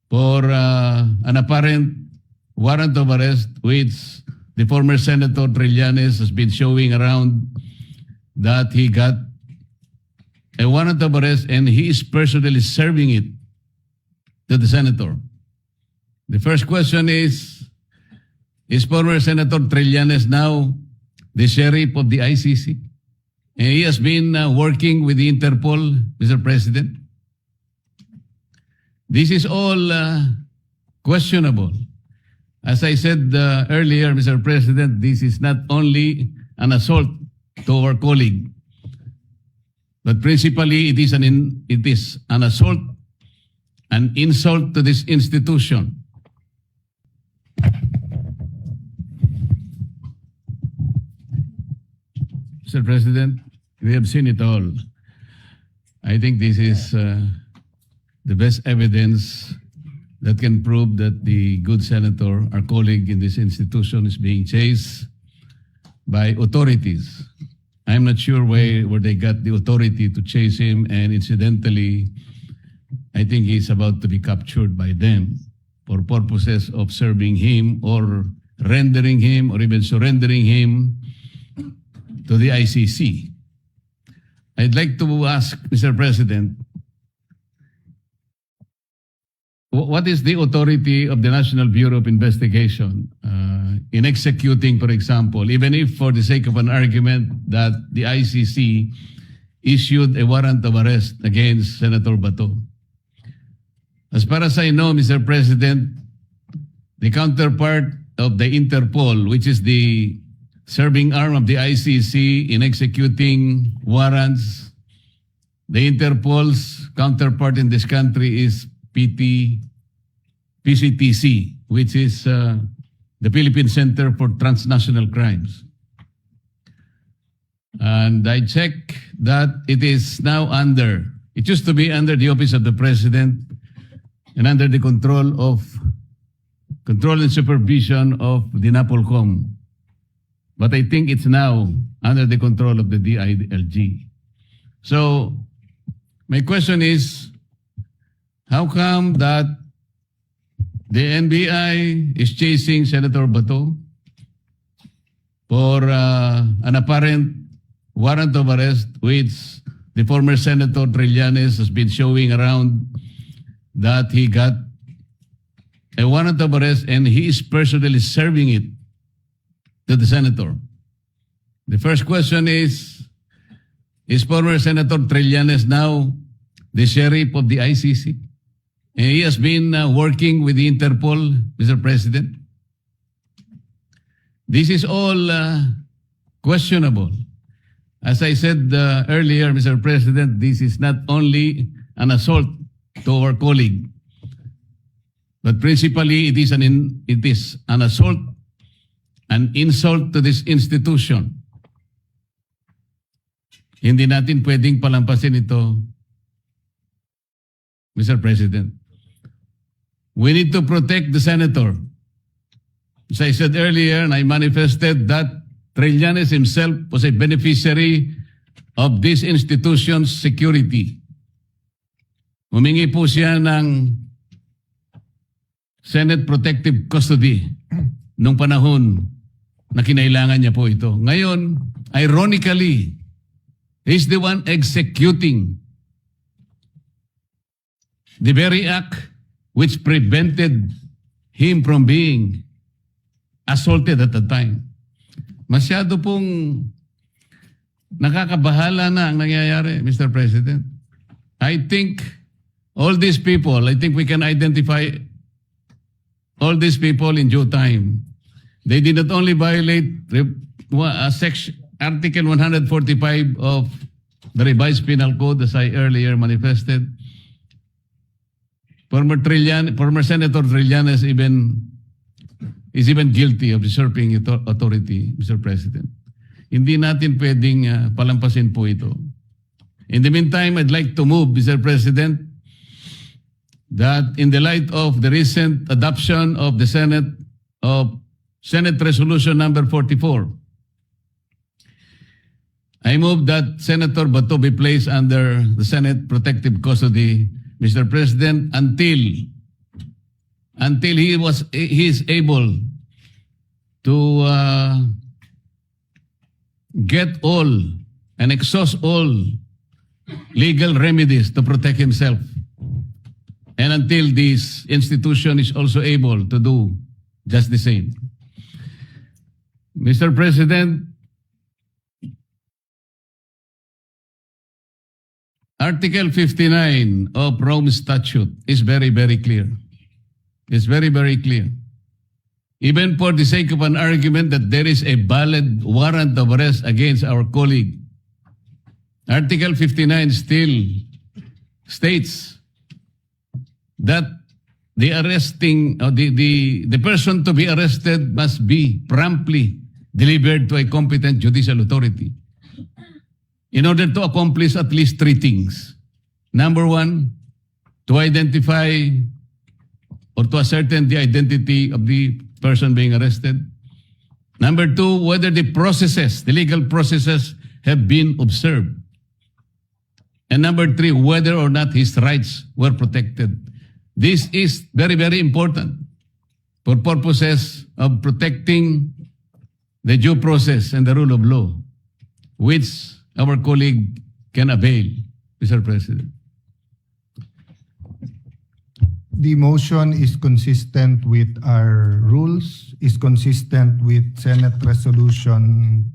for an apparent warrant of arrest which the former Senator Trillanes has been showing around that he got a warrant of arrest and he is personally serving it to the senator. The first question is former Senator Trillanes now the sheriff of the ICC? And he has been working with the Interpol, Mr. President. This is all questionable. As I said earlier, Mr. President, this is not only an assault to our colleague, but principally it is an assault, an insult to this institution. Mr. President, we have seen it all. I think this is the best evidence that can prove that the good senator, our colleague in this institution, is being chased by authorities. I'm not sure where they got the authority to chase him, and incidentally, I think he's about to be captured by them for purposes of serving him or rendering him or even surrendering him to the ICC. I'd like to ask, Mr. President, what is the authority of the National Bureau of Investigation in executing, for example, even if for the sake of an argument that the ICC issued a warrant of arrest against Senator Bato? As far as I know, Mr. President, the counterpart of the Interpol, which is the serving arm of the ICC in executing warrants, the Interpol's counterpart in this country is PCTC, which is the Philippine Center for Transnational Crimes. And I check that it is now it used to be under the Office of the President and under the control and supervision of the NAPOLCOM. But I think it's now under the control of the DILG. So my question is, how come that the NBI is chasing Senator Bato for an apparent warrant of arrest which the former Senator Trillanes has been showing around that he got a warrant of arrest and he is personally serving it to the senator? The first question is former Senator Trillanes now the sheriff of the ICC? And he has been working with the Interpol, Mr. President. This is all questionable. As I said earlier, Mr. President, this is not only an assault to our colleague, but principally it is an assault, an insult to this institution. Hindi natin pwedeng palampasin ito, Mr. President. We need to protect the senator. As I said earlier, and I manifested that Trillanes himself was a beneficiary of this institution's security. Humingi po siya ng Senate Protective Custody nung panahon na kinailangan niya po ito. Ngayon, ironically, he's the one executing the very act which prevented him from being assaulted at the time. Masyado pong nakakabahala na ang nangyayari, Mr. President. I think all these people, I think we can identify all these people in due time. They did not only violate Article 145 of the revised penal code, as I earlier manifested. Former Senator Trillanes is even guilty of usurping authority, Mr. President. Hindi natin pwedeng palampasin po ito. In the meantime, I'd like to move, Mr. President, that in the light of the recent adoption of the Senate Resolution number 44, I move that Senator Bato be placed under the Senate Protective Custody, Mr. President, until until he is able to get all and exhaust all legal remedies to protect himself. And until this institution is also able to do just the same. Mr. President, Article 59 of Rome Statute is very, very clear. It's very, very clear. Even for the sake of an argument that there is a valid warrant of arrest against our colleague, Article 59 still states that the arresting or the person to be arrested must be promptly delivered to a competent judicial authority in order to accomplish at least three things. Number one, to identify or to ascertain the identity of the person being arrested. Number two, whether the processes, the legal processes have been observed. And number three, whether or not his rights were protected. This is very, very important for purposes of protecting the due process and the rule of law, which our colleague can avail, Mr. President. The motion is consistent with our rules, is consistent with Senate Resolution